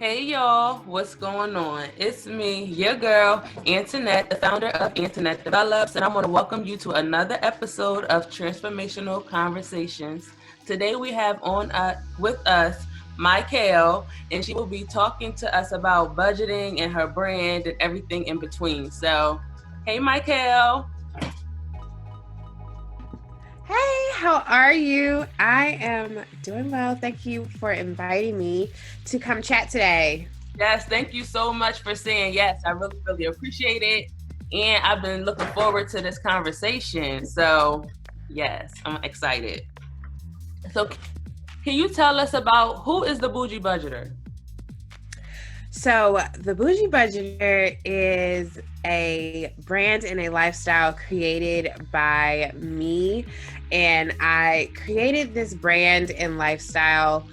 Hey y'all, what's going on? It's me, your girl, Antoinette, the founder of Antoinette Develops, and I want to welcome you to another episode of Transformational Conversations. Today we have with us Mykail, and she will be talking to us about budgeting and her brand and everything in between. So, hey Mykail. Hey, how are you? I am doing well. Thank you for inviting me to come chat today. Yes, thank you so much for saying yes. I really, really appreciate it. And I've been looking forward to this conversation. So, yes, I'm excited. So, can you tell us about who is the Boujie Budgeter? So, the Boujie Budgeter is a brand and a lifestyle created by me. And I created this brand and lifestyle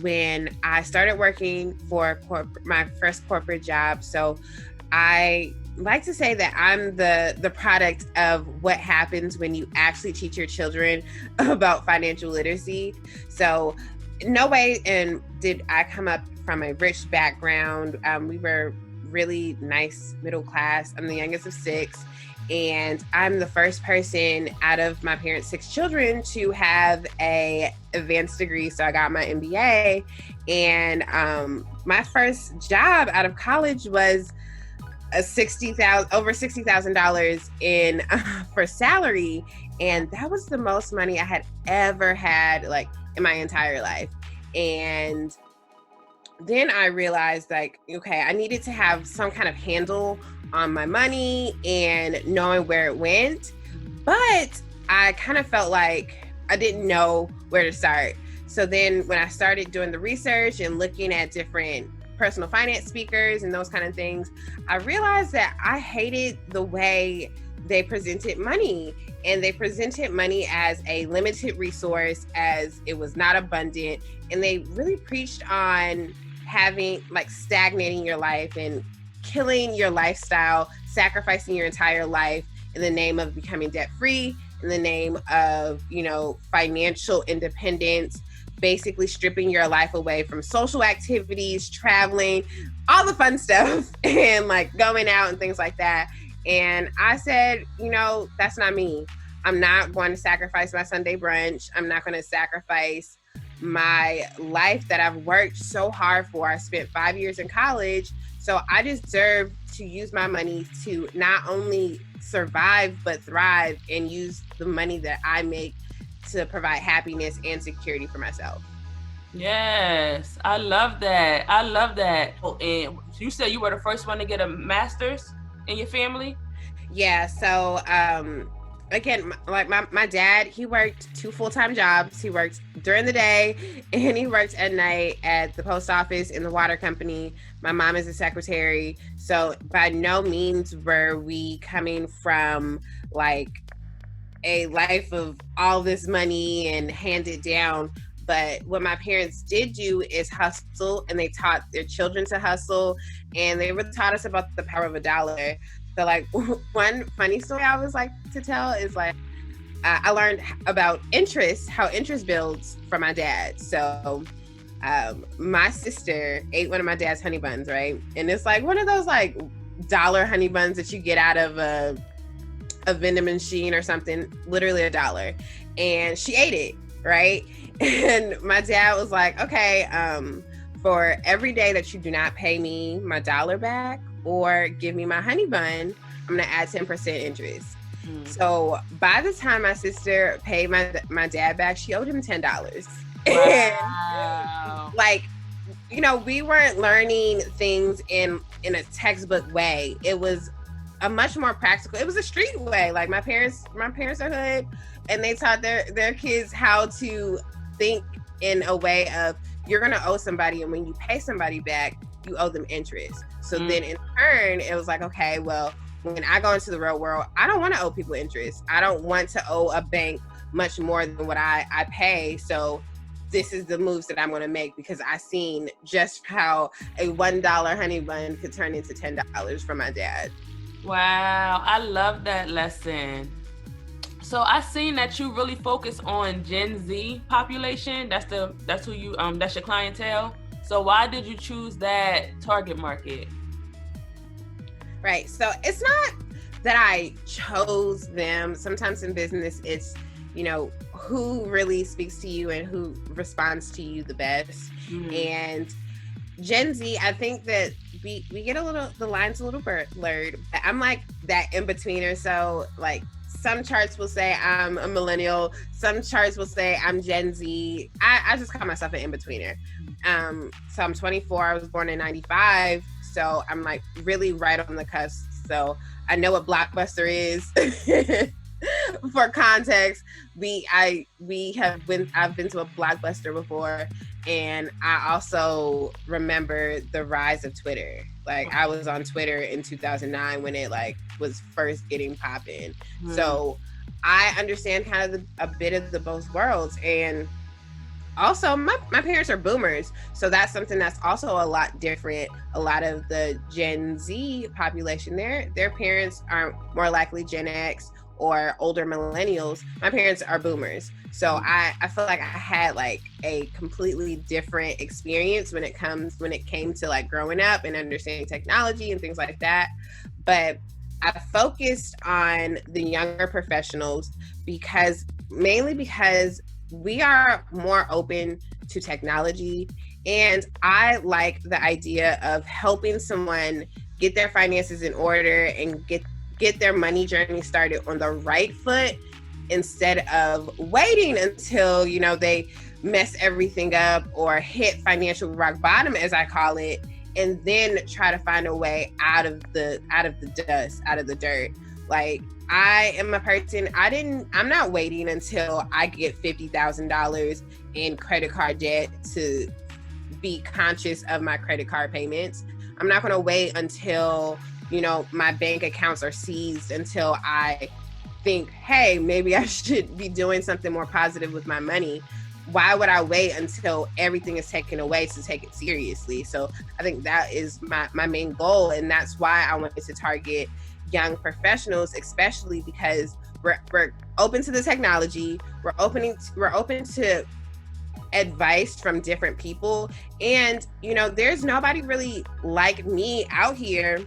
when I started working for my first corporate job. So I like to say that I'm the product of what happens when you actually teach your children about financial literacy. So no way did I come up from a rich background. We were really nice middle class. I'm the youngest of 6. And I'm the first person out of my parents' 6 children to have a advanced degree. So I got my MBA, and my first job out of college was over $60,000 in for salary, and that was the most money I had ever had like in my entire life. And then I realized okay, I needed to have some kind of handle on my money and knowing where it went. But I kind of felt like I didn't know where to start. So then when I started doing the research and looking at different personal finance speakers and those kind of things, I realized that I hated the way they presented money. And they presented money as a limited resource, as it was not abundant. And they really preached on having stagnating your life and killing your lifestyle, sacrificing your entire life in the name of becoming debt free, in the name of, financial independence, basically stripping your life away from social activities, traveling, all the fun stuff, and going out and things like that. And I said, that's not me. I'm not going to sacrifice my Sunday brunch. I'm not going to sacrifice my life that I've worked so hard for. I spent 5 years in college. So I deserve to use my money to not only survive, but thrive, and use the money that I make to provide happiness and security for myself. Yes, I love that. I love that. Oh, and you said you were the first one to get a master's in your family? Yeah. So, again, my dad, he worked 2 full-time jobs. He worked during the day and he worked at night at the post office in the water company. My mom is a secretary. So by no means were we coming from a life of all this money and hand it down. But what my parents did do is hustle, and they taught their children to hustle, and they really taught us about the power of $1. So one funny story I always like to tell is I learned about interest, how interest builds from my dad. So my sister ate one of my dad's honey buns, right? And it's one of those dollar honey buns that you get out of a vending machine or something, literally $1. And she ate it, right? And my dad was like, okay, for every day that you do not pay me my $1 back or give me my honey bun, I'm gonna add 10% interest. So by the time my sister paid my dad back, she owed him $10. Wow. And we weren't learning things in a textbook way. It was a much more practical. It was a street way. My parents are hood, and they taught their kids how to think in a way of, you're gonna owe somebody, and when you pay somebody back, you owe them interest. So then in turn, it was okay, well, when I go into the real world, I don't want to owe people interest. I don't want to owe a bank much more than what I pay. So this is the moves that I'm going to make, because I seen just how a $1 honey bun could turn into $10 from my dad. Wow, I love that lesson. So I seen that you really focus on Gen Z population. That's who you that's your clientele. So why did you choose that target market? Right. So it's not that I chose them. Sometimes in business, it's, who really speaks to you and who responds to you the best. Mm-hmm. And Gen Z, I think that we get the lines a little blurred. I'm like that in-betweener. So like some charts will say I'm a millennial. Some charts will say I'm Gen Z. I just call myself an in-betweener. So I'm 24. I was born in 95. So I'm like really right on the cusp. So I know what Blockbuster is. For context, I've been to a Blockbuster before, and I also remember the rise of Twitter. Like I was on Twitter in 2009 when it like was first getting popping. So I understand kind of a bit of the both worlds. And also my parents are boomers, so that's something that's also a lot different. A lot of the Gen Z population, their parents are more likely Gen X or older millennials. My parents are boomers, so I feel like I had like a completely different experience when it came to like growing up and understanding technology and things like that. But I focused on the younger professionals mainly because we are more open to technology, and I like the idea of helping someone get their finances in order and get their money journey started on the right foot, instead of waiting until they mess everything up or hit financial rock bottom, as I call it, and then try to find a way out of the dust, out of the dirt. Like I am a person, I'm not waiting until I get $50,000 in credit card debt to be conscious of my credit card payments. I'm not going to wait until, my bank accounts are seized until I think, hey, maybe I should be doing something more positive with my money. Why would I wait until everything is taken away to take it seriously? So I think that is my main goal. And that's why I wanted to target young professionals, especially because we're open to the technology. We're open to advice from different people. And, there's nobody really like me out here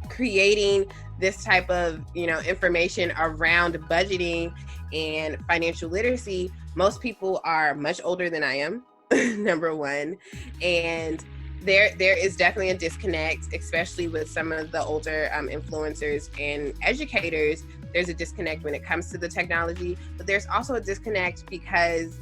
creating this type of, information around budgeting and financial literacy. Most people are much older than I am, number one. And there is definitely a disconnect, especially with some of the older influencers and educators. There's a disconnect when it comes to the technology, but there's also a disconnect because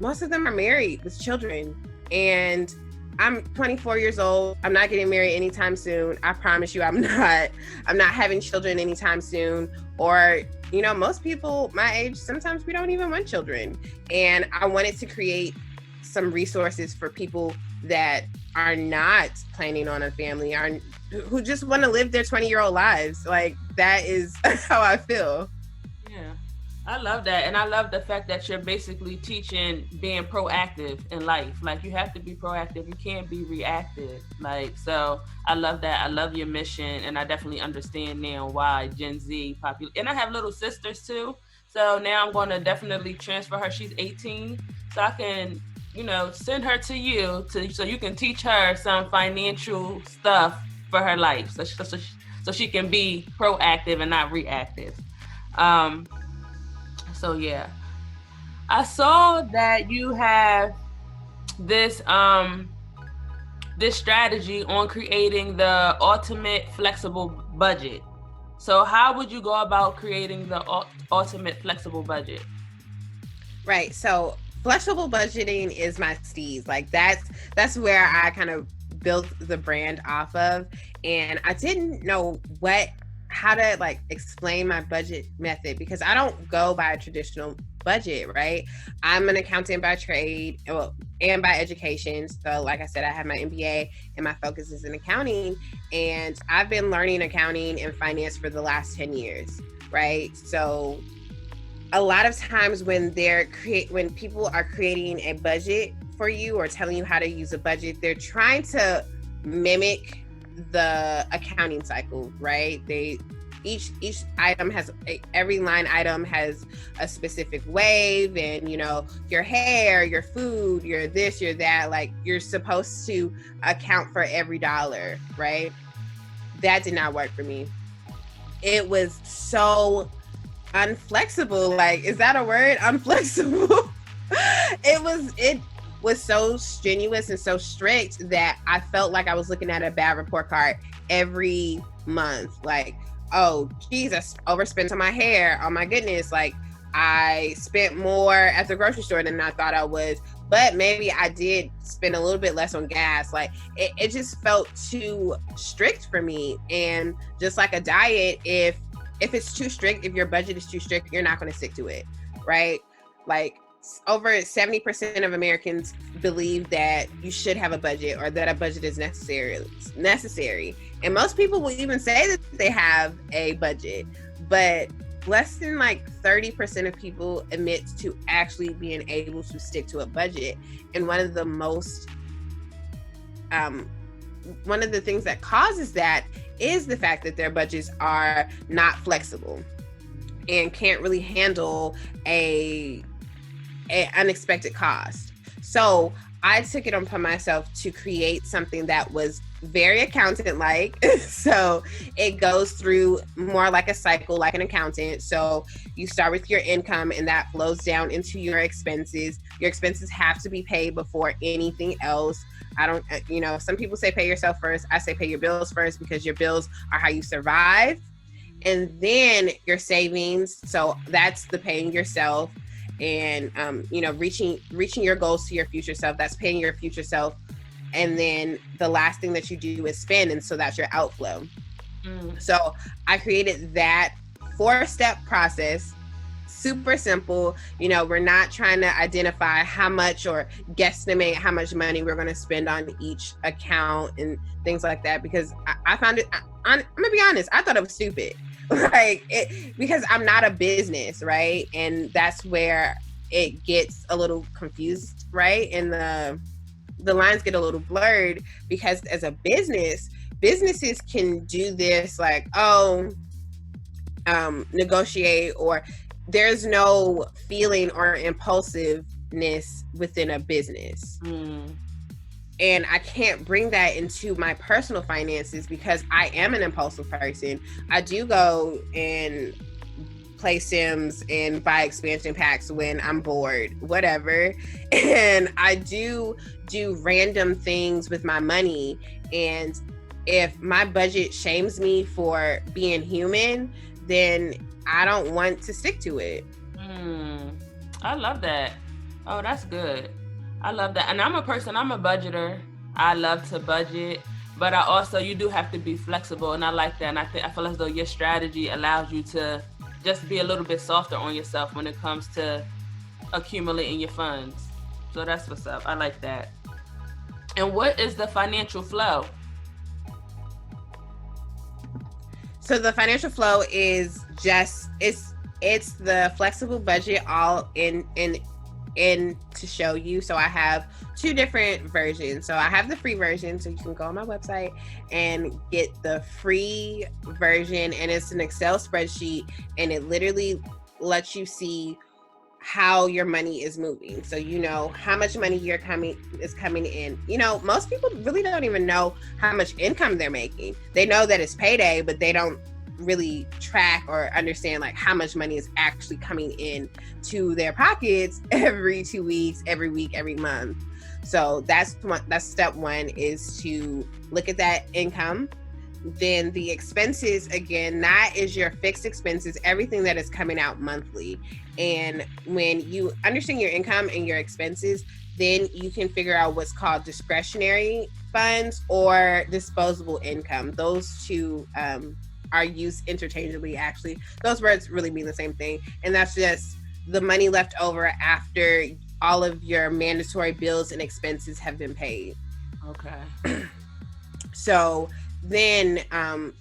most of them are married with children. And I'm 24 years old. I'm not getting married anytime soon. I promise you I'm not having children anytime soon. Or, most people my age, sometimes we don't even want children. And I wanted to create some resources for people that are not planning on a family, who just want to live their 20-year-old lives. Like that is how I feel. Yeah. I love that. And I love the fact that you're basically teaching being proactive in life. Like you have to be proactive. You can't be reactive. Like, so I love that. I love your mission. And I definitely understand now why Gen Z and I have little sisters too. So now I'm going to definitely transfer her. She's 18. So I can, send her to you so you can teach her some financial stuff for her life. So she can be proactive and not reactive. So yeah, I saw that you have this strategy on creating the ultimate flexible budget. So how would you go about creating the ultimate flexible budget? Right. So flexible budgeting is my steez. Like that's where I kind of built the brand off of, and I didn't know how to like explain my budget method because I don't go by a traditional budget, right? I'm an accountant by trade and by education. So like I said, I have my MBA and my focus is in accounting, and I've been learning accounting and finance for the last 10 years, right? So a lot of times when people are creating a budget for you or telling you how to use a budget, they're trying to mimic the accounting cycle, right? each item has every line item has a specific wave, and you know, your hair, your food, your this, your that, like you're supposed to account for every dollar, right? That did not work for me. It was so unflexible. Like, is that a word? Unflexible. It was so strenuous and so strict that I felt like I was looking at a bad report card every month. Like, oh geez, I overspent on my hair. Oh my goodness, like I spent more at the grocery store than I thought I was, but maybe I did spend a little bit less on gas. Like it just felt too strict for me. And just like a diet, if it's too strict, if your budget is too strict, you're not going to stick to it, right? Like over 70% of Americans believe that you should have a budget, or that a budget is necessary. And most people will even say that they have a budget, but less than like 30% of people admit to actually being able to stick to a budget. And one of the things that causes that is the fact that their budgets are not flexible and can't really handle a unexpected cost. So I took it upon myself to create something that was very accountant-like. So it goes through more like a cycle, like an accountant. So you start with your income, and that flows down into your expenses. Your expenses have to be paid before anything else. I don't, you know, some people say pay yourself first. I say pay your bills first, because your bills are how you survive. And then your savings. So that's the paying yourself. And you know, reaching your goals to your future self, that's paying your future self. And then the last thing that you do is spend, and so that's your outflow. So I created that 4-step process, super simple. You know, we're not trying to identify how much or guesstimate how much money we're going to spend on each account and things like that, because I found it, I'm gonna be honest, I thought it was stupid. Like because I'm not a business, right? And that's where it gets a little confused, right? And the lines get a little blurred, because as a businesses can do this, like, negotiate, or there's no feeling or impulsiveness within a business. And I can't bring that into my personal finances, because I am an impulsive person. I do go and play Sims and buy expansion packs when I'm bored, whatever. And I do random things with my money. And if my budget shames me for being human, then I don't want to stick to it. I love that. Oh, that's good. I love that. And I'm a budgeter. I love to budget, but you do have to be flexible. And I like that. And I feel as though your strategy allows you to just be a little bit softer on yourself when it comes to accumulating your funds. So that's what's up. I like that. And what is the financial flow? So the financial flow is just, it's the flexible budget all in to show you. So I have 2 different versions. So I have the free version, so you can go on my website and get the free version, and it's an Excel spreadsheet, and it literally lets you see how your money is moving. So you know how much money is coming in. You know, most people really don't even know how much income they're making. They know that it's payday, but they don't really track or understand like how much money is actually coming in to their pockets every 2 weeks, every week, every month. So that's step 1, is to look at that income. Then the expenses, again, that is your fixed expenses, everything that is coming out monthly. And when you understand your income and your expenses, then you can figure out what's called discretionary funds or disposable income. Those two are used interchangeably, actually. Those words really mean the same thing. And that's just the money left over after all of your mandatory bills and expenses have been paid. Okay. So then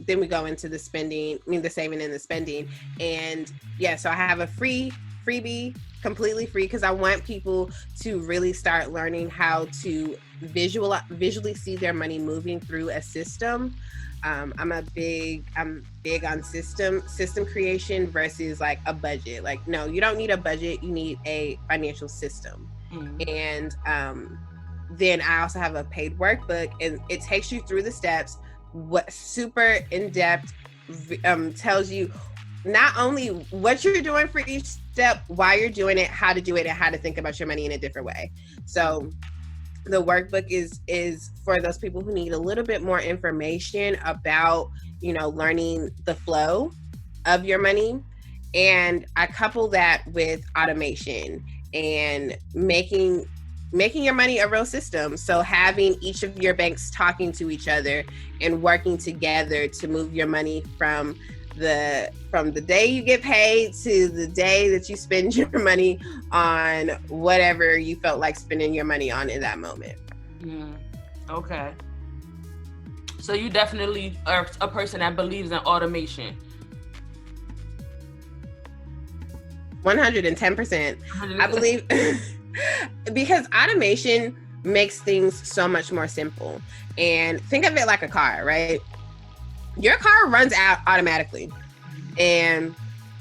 we go into the spending, the saving and the spending. And yeah, so I have a freebie, completely free, because I want people to really start learning how to visually see their money moving through a system. I'm big on system creation versus like a budget. Like, no, you don't need a budget. You need a financial system. And then I also have a paid workbook, and it takes you through the steps. What super in depth tells you not only what you're doing for each step, why you're doing it, how to do it, and how to think about your money in a different way. So the workbook is for those people who need a little bit more information about, learning the flow of your money. And I couple that with automation and making your money a real system. So having each of your banks talking to each other and working together to move your money from the day you get paid to the day that you spend your money on whatever you felt like spending your money on in that moment. Okay. So you definitely are a person that believes in automation. 110%. I believe because automation makes things so much more simple. And think of it like a car, right? Your car runs out automatically, and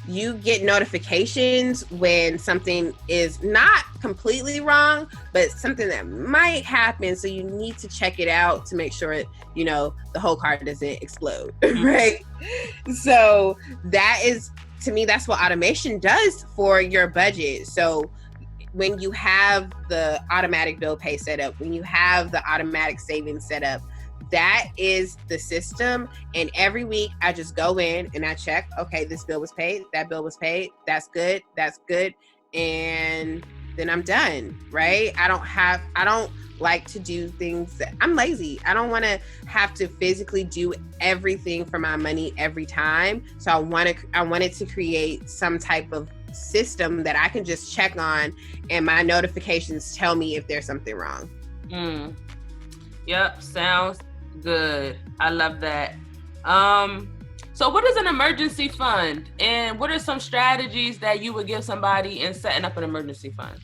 you get notifications when something is not completely wrong, but something that might happen. So you need to check it out to make sure, the whole car doesn't explode, right? So that is, to me, that's what automation does for your budget. So when you have the automatic bill pay set up, when you have the automatic savings set up, that is the system. And every week I just go in and I check, okay, this bill was paid, that bill was paid, that's good. And then I'm done, right? I don't like to do things I'm lazy. I don't want to have to physically do everything for my money every time. So I wanted to create some type of system that I can just check on, and my notifications tell me if there's something wrong. Yep, sounds good. I love that. So what is an emergency fund, and what are some strategies that you would give somebody in setting up an emergency fund?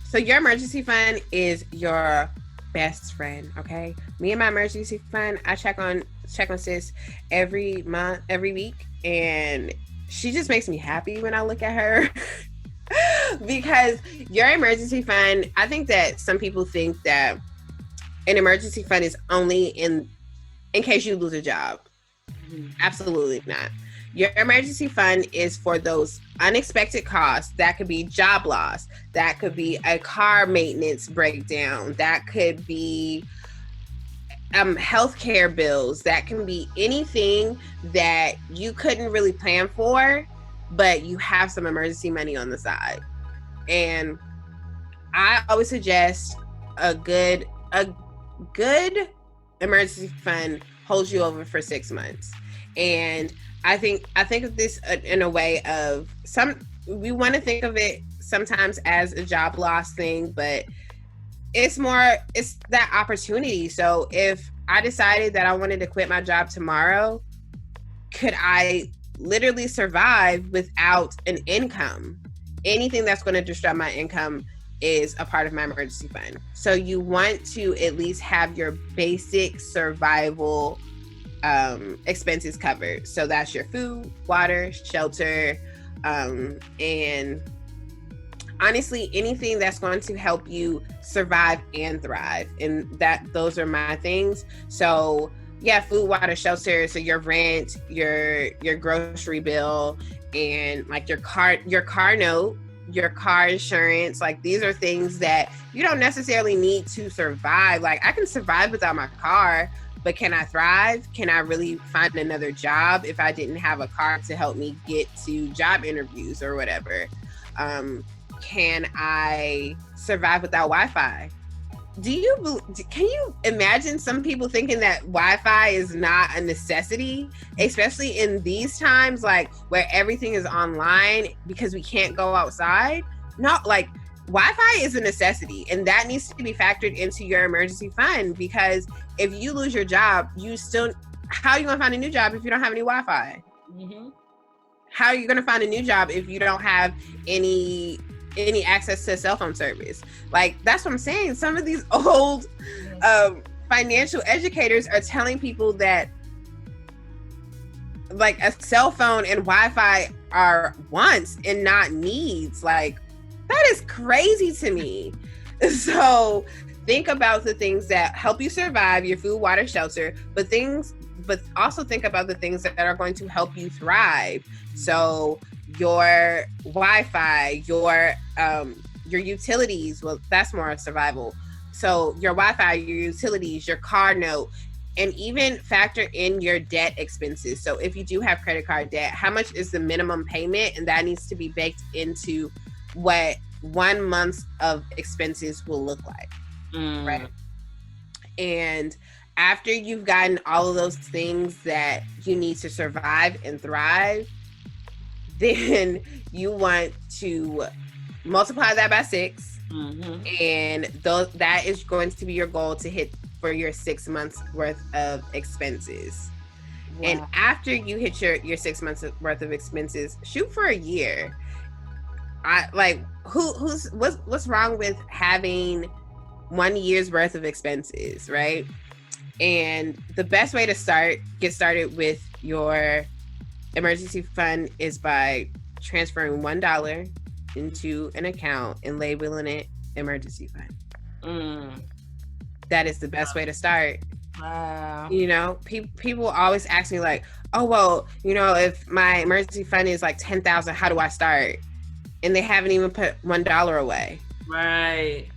So your emergency fund is your best friend, okay? Me and my emergency fund, I check on sis every month, every week, and she just makes me happy when I look at her. Because your emergency fund, I think that some people think that an emergency fund is only in case you lose a job. Absolutely not. Your emergency fund is for those unexpected costs. That could be job loss. That could be a car maintenance breakdown. That could be healthcare bills. That can be anything that you couldn't really plan for, but you have some emergency money on the side. And I always suggest a good emergency fund holds you over for 6 months. And I think of this in a way of we want to think of it sometimes as a job loss thing, but it's that opportunity. So if I decided that I wanted to quit my job tomorrow, could I literally survive without an income? Anything that's going to disrupt my income is a part of my emergency fund. So you want to at least have your basic survival expenses covered. So that's your food, water, shelter, and honestly, anything that's going to help you survive and thrive. And those are my things. So yeah, food, water, shelter. So your rent, your grocery bill, and like your car note, your car insurance. Like, these are things that you don't necessarily need to survive. Like, I can survive without my car, but can I thrive? Can I really find another job if I didn't have a car to help me get to job interviews or whatever? Can I survive without Wi-Fi? Can you imagine some people thinking that Wi-Fi is not a necessity, especially in these times, like where everything is online because we can't go outside? No, like, Wi-Fi is a necessity, and that needs to be factored into your emergency fund, because if you lose your job, how are you gonna find a new job if you don't have any Wi-Fi? Mm-hmm. How are you gonna find a new job if you don't have any access to cell phone service? Like, that's what I'm saying. Some of these old financial educators are telling people that like a cell phone and Wi-Fi are wants and not needs. Like, that is crazy to me. So think about the things that help you survive, your food, water, shelter, but also think about the things that are going to help you thrive. So your Wi-Fi, your utilities, well, that's more survival. So your Wi-Fi, your utilities, your car note, and even factor in your debt expenses. So if you do have credit card debt, how much is the minimum payment? And that needs to be baked into what 1 month of expenses will look like, right? And after you've gotten all of those things that you need to survive and thrive, then you want to multiply that by 6. And that is going to be your goal to hit for your 6 months worth of expenses. Wow. And after you hit your 6 months worth of expenses, shoot for a year. What's wrong with having 1 year's worth of expenses, right? And the best way to get started with your emergency fund is by transferring $1 into an account and labeling it emergency fund. That is the best way to start. Wow. You know, people always ask me like, oh, well, you know, if my emergency fund is like $10,000, how do I start? And they haven't even put $1 away. Right.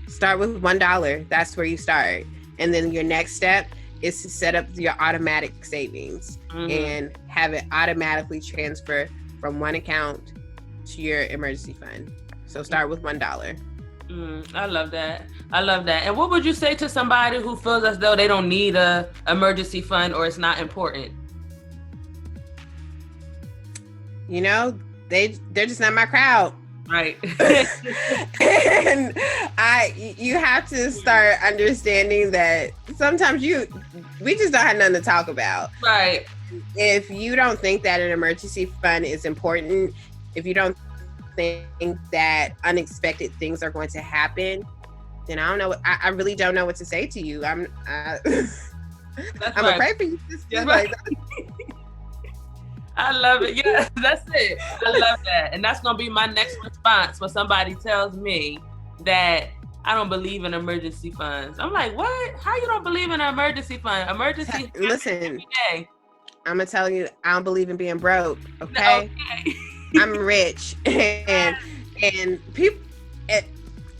Start with $1. That's where you start. And then your next step is to set up your automatic savings and have it automatically transfer from one account to your emergency fund. So start with $1. I love that. And what would you say to somebody who feels as though they don't need a emergency fund or it's not important? You know, they're just not my crowd. Right. And you have to start understanding that sometimes we just don't have nothing to talk about. Right. If you don't think that an emergency fund is important, if you don't think that unexpected things are going to happen, then I don't know. I really don't know what to say to you. I'm gonna pray for you. I love it. Yeah, that's it. I love that. And that's going to be my next response when somebody tells me that I don't believe in emergency funds. I'm like, what? How you don't believe in an emergency fund? Listen, I'm going to tell you, I don't believe in being broke. Okay. I'm rich. and people,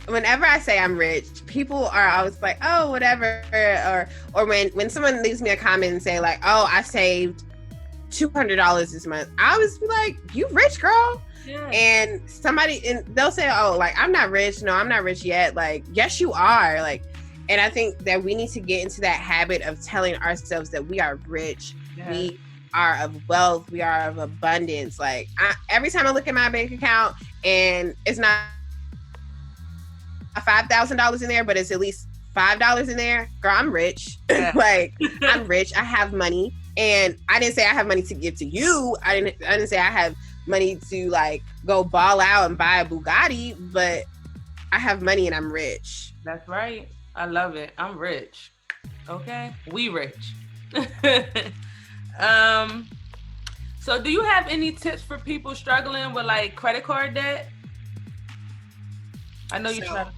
whenever I say I'm rich, people are always like, oh, whatever. Or when someone leaves me a comment and say like, oh, I saved $200 this month, I was like, you rich, girl. Yeah. And they'll say, oh, like, I'm not rich. No, I'm not rich yet. Like, yes, you are. Like, and I think that we need to get into that habit of telling ourselves that we are rich. Yeah. We are of wealth. We are of abundance. Like, every time I look at my bank account and it's not $5,000 in there, but it's at least $5 in there, girl, I'm rich. Yeah. Like, I'm rich. I have money. And I didn't say I have money to give to you. I didn't say I have money to like go ball out and buy a Bugatti, but I have money and I'm rich. That's right. I love it. I'm rich. Okay. We rich. So do you have any tips for people struggling with like credit card debt? I know you try to.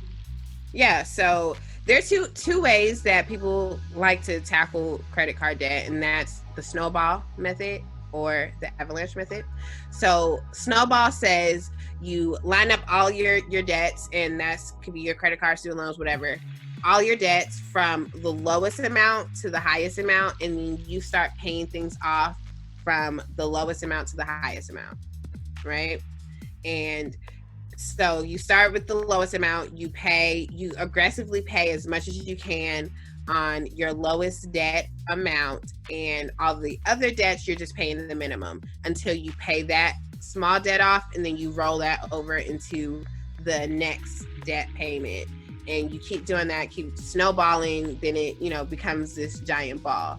Yeah. So there's two ways that people like to tackle credit card debt, and that's the snowball method or the avalanche method. So snowball says you line up all your debts, and that's could be your credit card, student loans, whatever, all your debts from the lowest amount to the highest amount, and then you start paying things off from the lowest amount to the highest amount, right? And so you start with the lowest amount, you aggressively pay as much as you can on your lowest debt amount, and all the other debts you're just paying the minimum until you pay that small debt off, and then you roll that over into the next debt payment, and you keep doing that, keep snowballing, then it becomes this giant ball.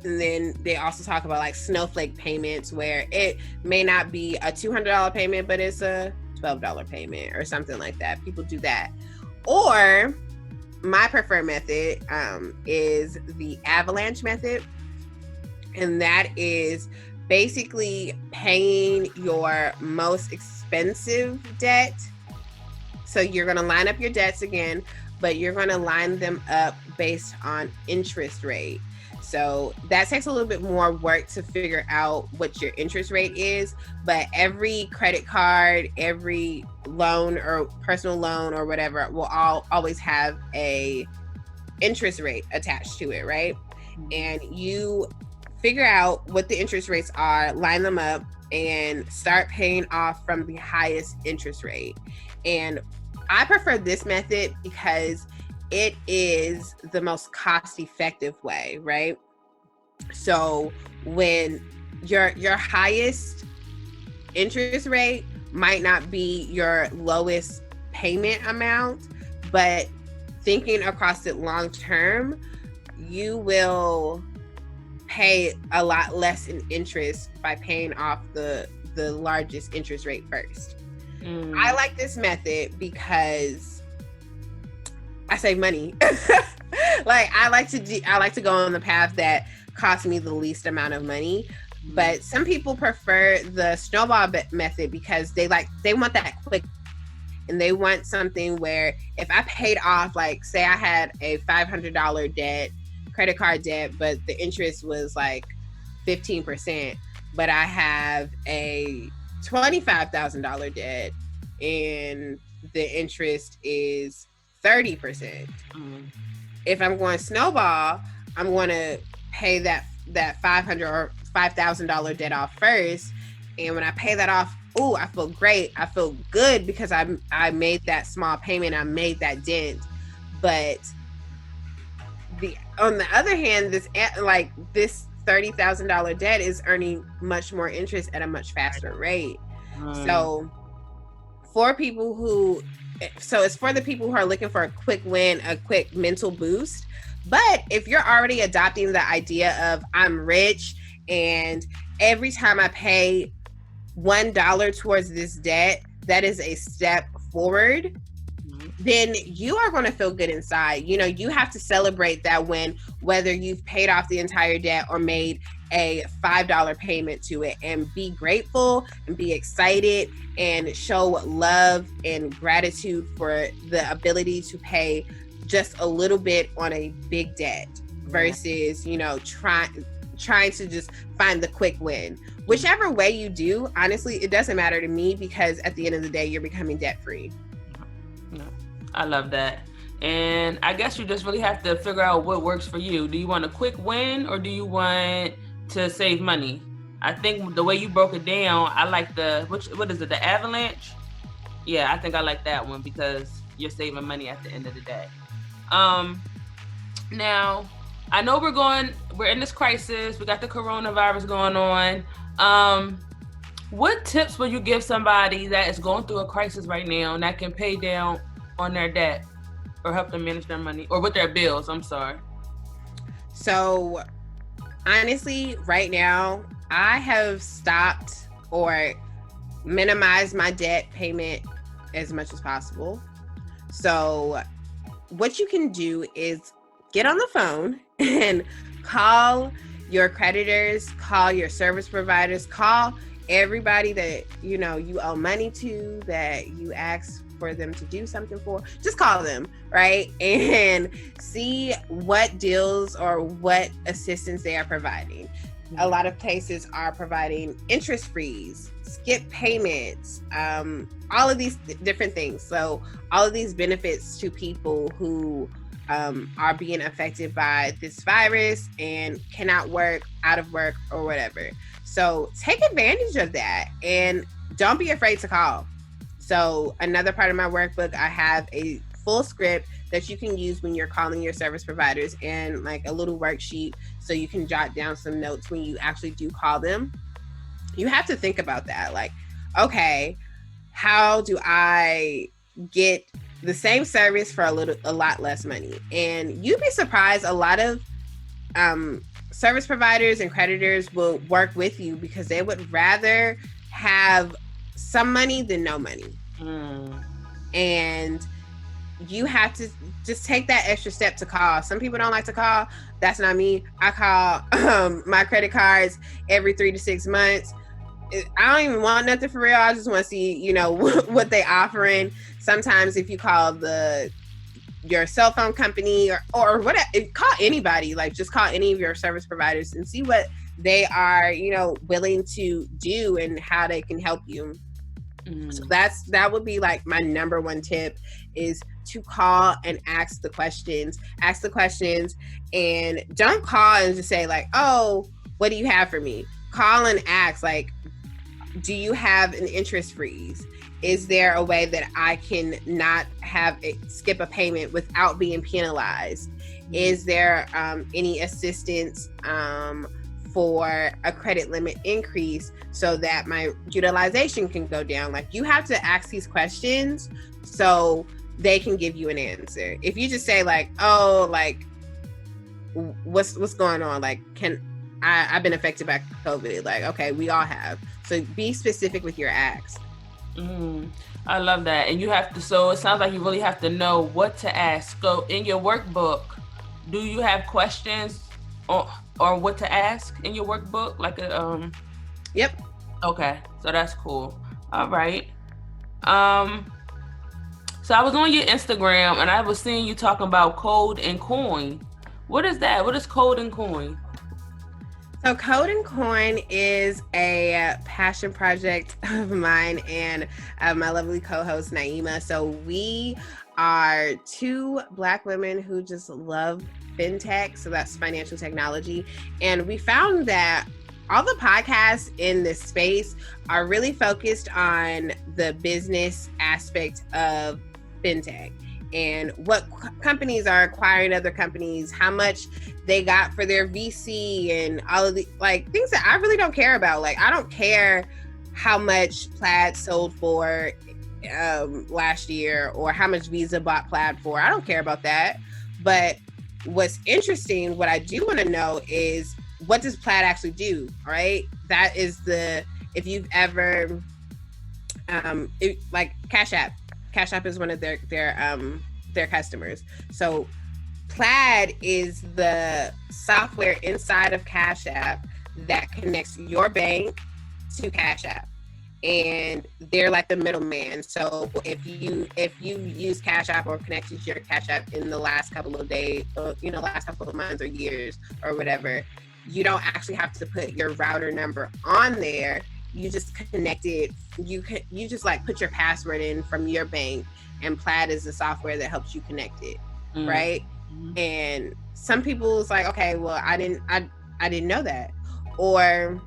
And then they also talk about like snowflake payments, where it may not be a $200 payment, but it's a $12 payment or something like that. People do that. Or my preferred method is the avalanche method. And that is basically paying your most expensive debt. So you're going to line up your debts again, but you're going to line them up based on interest rate. So that takes a little bit more work to figure out what your interest rate is, but every credit card, every loan or personal loan or whatever will always have a interest rate attached to it, right? And you figure out what the interest rates are, line them up, and start paying off from the highest interest rate. And I prefer this method because it is the most cost-effective way, right? So when your highest interest rate might not be your lowest payment amount, but thinking across it long term, you will pay a lot less in interest by paying off the largest interest rate first. I like this method because I save money. Like I like to go on the path that costs me the least amount of money. But some people prefer the snowball method because they want that quick, and they want something where if I paid off, like say I had a $500 credit card debt, but the interest was like 15%, but I have a $25,000 debt and the interest is 30%. If I'm going snowball, I'm going to pay that $500 or $5,000 debt off first, and when I pay that off, I feel great. I feel good because I made that small payment. I made that dent. But on the other hand, this $30,000 debt is earning much more interest at a much faster rate. So it's for the people who are looking for a quick win, a quick mental boost. But if you're already adopting the idea of I'm rich and every time I pay $1 towards this debt, that is a step forward, then you are going to feel good inside. You know, you have to celebrate that win, whether you've paid off the entire debt or made a $5 payment to it, and be grateful and be excited and show love and gratitude for the ability to pay just a little bit on a big debt versus, you know, trying to just find the quick win. Whichever way you do, honestly, it doesn't matter to me because at the end of the day, you're becoming debt free. No, I love that. And I guess you just really have to figure out what works for you. Do you want a quick win or do you want to save money? I think the way you broke it down, I like what is it, the avalanche? Yeah, I think I like that one because you're saving money at the end of the day. Now, I know we're in this crisis. We got the coronavirus going on. What tips will you give somebody that is going through a crisis right now and that can pay down on their debt or help them manage their money or with their bills? I'm sorry. So honestly, right now, I have stopped or minimized my debt payment as much as possible. So what you can do is get on the phone and call your creditors, call your service providers, call everybody that you know you owe money to, that you ask for them to do something for. Just call them, right? And see what deals or what assistance they are providing. A lot of places are providing interest frees, skip payments, all of these different things. So all of these benefits to people who are being affected by this virus and cannot work, out of work, or whatever. So take advantage of that and don't be afraid to call. So another part of my workbook, I have a full script that you can use when you're calling your service providers and like a little worksheet so you can jot down some notes when you actually do call them. You have to think about that. Like, okay, how do I get the same service for a lot less money? And you'd be surprised, a lot of service providers and creditors will work with you because they would rather have some money than no money. And you have to just take that extra step to call. Some people don't like to call. That's not me. I call my credit cards every 3 to 6 months. I don't even want nothing for real. I just want to see, you know, what they offering. Sometimes if you call your cell phone company or whatever, call anybody, like just call any of your service providers and see what they are, you know, willing to do and how they can help you. So that would be like my number one tip, is to call and ask the questions, and don't call and just say like, oh, what do you have for me? Call and ask, like, do you have an interest freeze? Is there a way that I can not skip a payment without being penalized? Is there any assistance for a credit limit increase so that my utilization can go down? Like, you have to ask these questions so they can give you an answer. If you just say like, oh, like, what's going on? Like, I've been affected by COVID. Like, okay, we all have. So be specific with your asks. I love that. And you have to, so it sounds like you really have to know what to ask. So in your workbook, do you have questions or what to ask in your workbook? Like a Yep. Okay, so that's cool. All right. So I was on your Instagram and I was seeing you talking about Code and Coin. What is that? What is Code and Coin? So Code and Coin is a passion project of mine and my lovely co-host Naima. So we are two Black women who just love fintech. So that's financial technology. And we found that all the podcasts in this space are really focused on the business aspect of fintech and what companies are acquiring other companies, how much they got for their VC, and all of the like things that I really don't care about. Like, I don't care how much Plaid sold for last year or how much Visa bought Plaid for. I don't care about that. But what's interesting, what I do want to know is, what does Plaid actually do? Right? That is if you've ever like Cash App is one of their customers. So Plaid is the software inside of Cash App that connects your bank to Cash App, and they're like the middleman. So if you use Cash App or connected to your Cash App in the last couple of days, or, last couple of months or years or whatever, you don't actually have to put your router number on there. You just connect it. You just like put your password in from your bank, and Plaid is the software that helps you connect it, right? Mm-hmm. And some people is like, okay, well, I didn't know that, or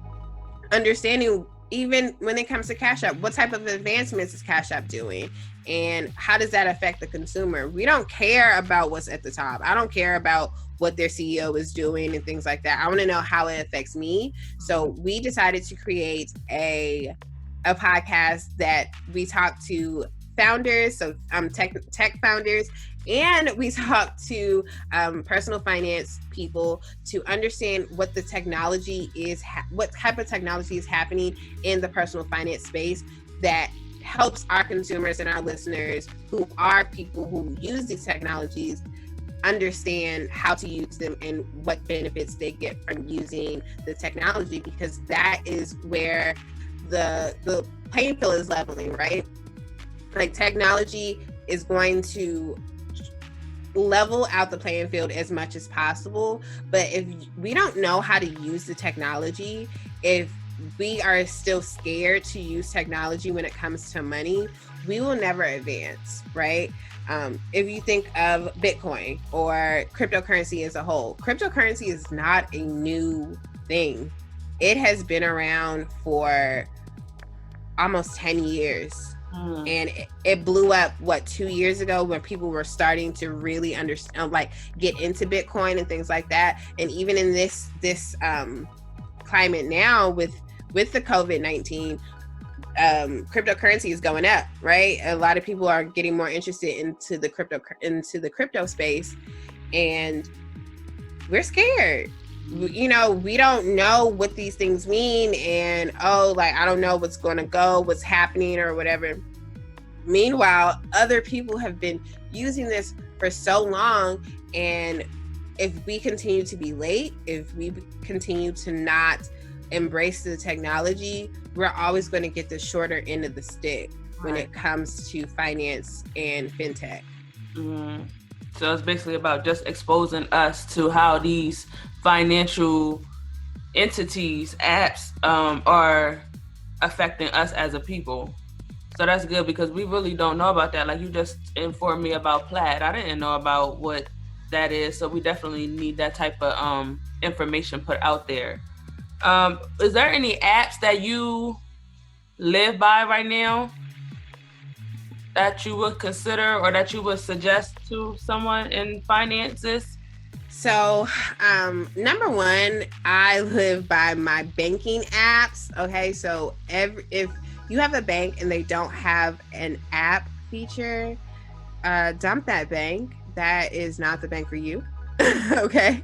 understanding even when it comes to Cash App, what type of advancements is Cash App doing, and how does that affect the consumer? We don't care about what's at the top. I don't care about what their CEO is doing and things like that. I want to know how it affects me. So we decided to create a podcast that we talk to founders, so tech founders, and we talk to personal finance people to understand what the technology is, what type of technology is happening in the personal finance space that helps our consumers and our listeners, who are people who use these technologies, understand how to use them and what benefits they get from using the technology, because that is where the playing field is leveling, right? Like, technology is going to level out the playing field as much as possible. But if we don't know how to use the technology, if we are still scared to use technology when it comes to money, we will never advance, right? If you think of Bitcoin or cryptocurrency as a whole, cryptocurrency is not a new thing. It has been around for almost 10 years. And it blew up 2 years ago, when people were starting to really understand, like, get into Bitcoin and things like that. And even in this climate now with the COVID-19, cryptocurrency is going up, right? A lot of people are getting more interested into the crypto space, and we're scared. We don't know what these things mean, and I don't know what's happening or whatever. Meanwhile, other people have been using this for so long, and if we continue to be late, if we continue to not embrace the technology, we're always going to get the shorter end of the stick when it comes to finance and fintech. Mm-hmm. So it's basically about just exposing us to how these financial entities, apps, are affecting us as a people. So that's good, because we really don't know about that. Like, you just informed me about Plaid. I didn't know about what that is. So we definitely need that type of information put out there. Is there any apps that you live by right now that you would consider or that you would suggest to someone in finances? So, number one, I live by my banking apps. Okay, so if you have a bank and they don't have an app feature, dump that bank. That is not the bank for you. Okay.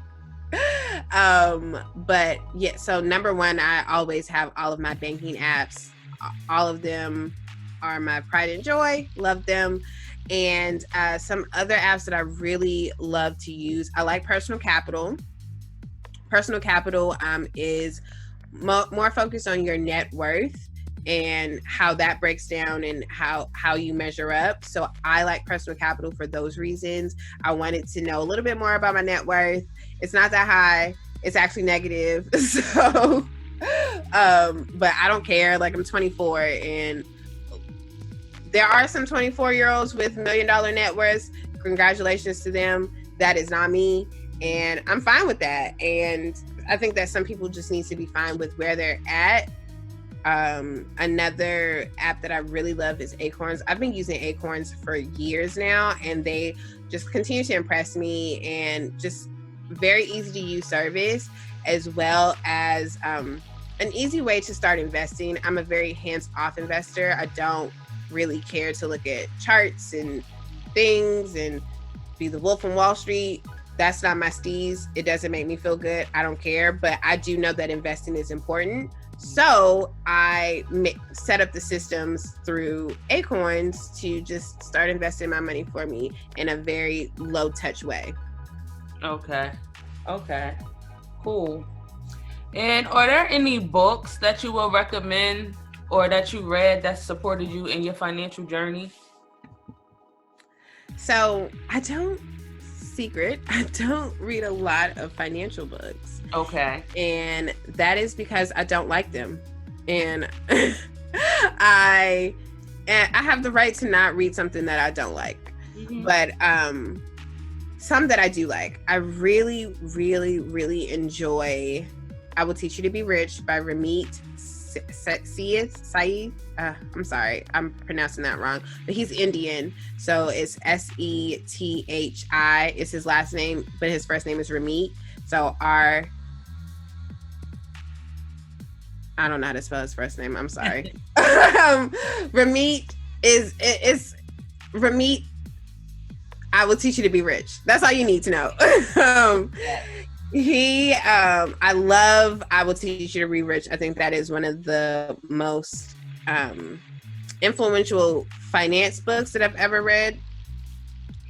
But yeah, so number one, I always have all of my banking apps. All of them are my pride and joy. Love them. And some other apps that I really love to use, I like Personal Capital. Personal Capital is more focused on your net worth and how that breaks down and how you measure up. So I like Personal Capital for those reasons. I wanted to know a little bit more about my net worth. It's not that high. It's actually negative. So, but I don't care. Like, I'm 24, and there are some 24-year-olds with $1 million net worths. Congratulations to them. That is not me. And I'm fine with that. And I think that some people just need to be fine with where they're at. Another app that I really love is Acorns. I've been using Acorns for years now, and they just continue to impress me, and just very easy to use service, as well as an easy way to start investing. I'm a very hands-off investor. I don't really care to look at charts and things and be the wolf on Wall Street. That's not my steez. It doesn't make me feel good. I don't care, but I do know that investing is important. So I set up the systems through Acorns to just start investing my money for me in a very low touch way. Okay, cool. And are there any books that you will recommend or that you read that supported you in your financial journey? So I don't read a lot of financial books. Okay. And that is because I don't like them. And I have the right to not read something that I don't like. Mm-hmm. But some that I do like. I really, really, really enjoy I Will Teach You to Be Rich by Ramit Sethi. I'm sorry, I'm pronouncing that wrong, but he's Indian, so it's Sethi is his last name, but his first name is Ramit. So I don't know how to spell his first name. I'm sorry. Ramit is Ramit. I Will Teach You to Be Rich. That's all you need to know. I love I Will Teach You to Be Rich. I think that is one of the most influential finance books that I've ever read.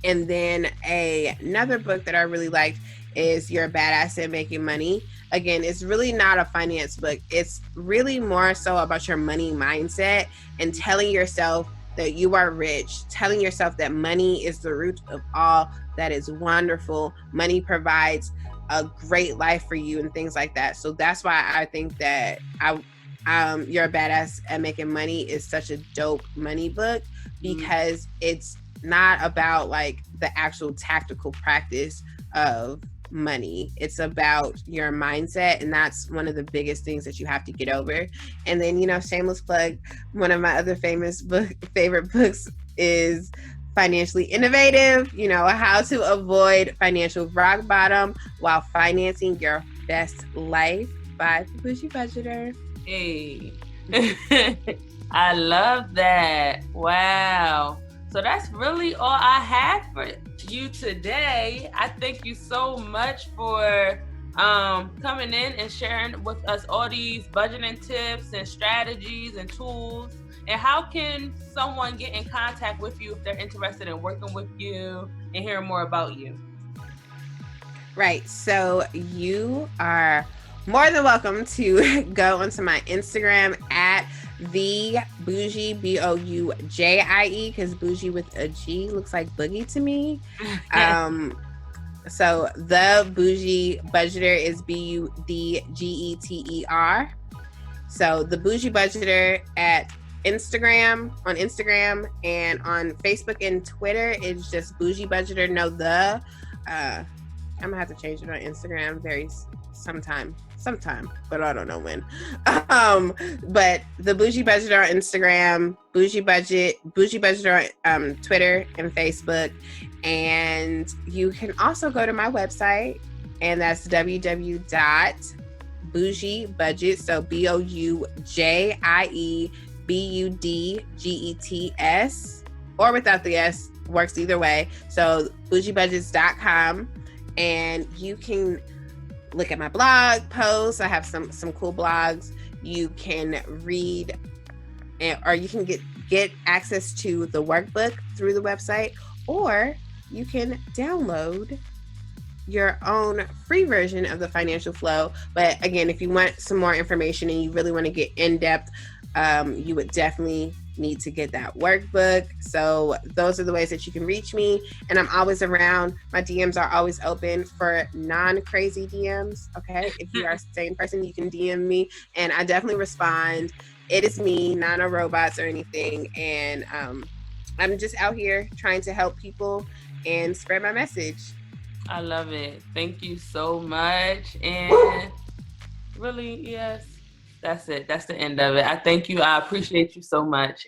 And then another book that I really liked is You're a Badass at Making Money. Again, it's really not a finance book. It's really more so about your money mindset and telling yourself that you are rich, telling yourself that money is the root of all that is wonderful. Money provides a great life for you and things like that. So that's why I think that You're a Badass at Making Money is such a dope money book, because it's not about like the actual tactical practice of money. It's about your mindset, and that's one of the biggest things that you have to get over. And then, shameless plug, one of my other favorite books is Financially Innovative, how to avoid financial rock bottom while financing your best life by the Boujie Budgeter. Hey. I love that. Wow. So that's really all I have for you today. I thank you so much for coming in and sharing with us all these budgeting tips and strategies and tools. And how can someone get in contact with you if they're interested in working with you and hearing more about you? Right. So you are more than welcome to go onto my Instagram at the Boujie, Boujie, because Boujie with a G looks like boogie to me. So the Boujie Budgeter is Budgeter. So the Boujie Budgeter at on Instagram, and on Facebook and Twitter is just Boujie Budgeter. No, I'm gonna have to change it on Instagram sometime, but I don't know when. But the Boujie Budgeter on Instagram, Boujie Budgeter on Twitter and Facebook, and you can also go to my website, and that's www.bougiebudget, so BOUJIEBUDGETS, or without the S, works either way. So bougiebudgets.com, and you can look at my blog posts. I have some cool blogs. You can read, or you can get access to the workbook through the website, or you can download your own free version of the financial flow. But again, if you want some more information and you really want to get in depth, you would definitely need to get that workbook. So those are the ways that you can reach me, and I'm always around. My DMs are always open for non-crazy DMs. Okay, if you are a sane person, you can DM me, and I definitely respond. It is me, not no robots or anything, and I'm just out here trying to help people and spread my message. I love it. Thank you so much. And really, yes, that's it. That's the end of it. I thank you. I appreciate you so much.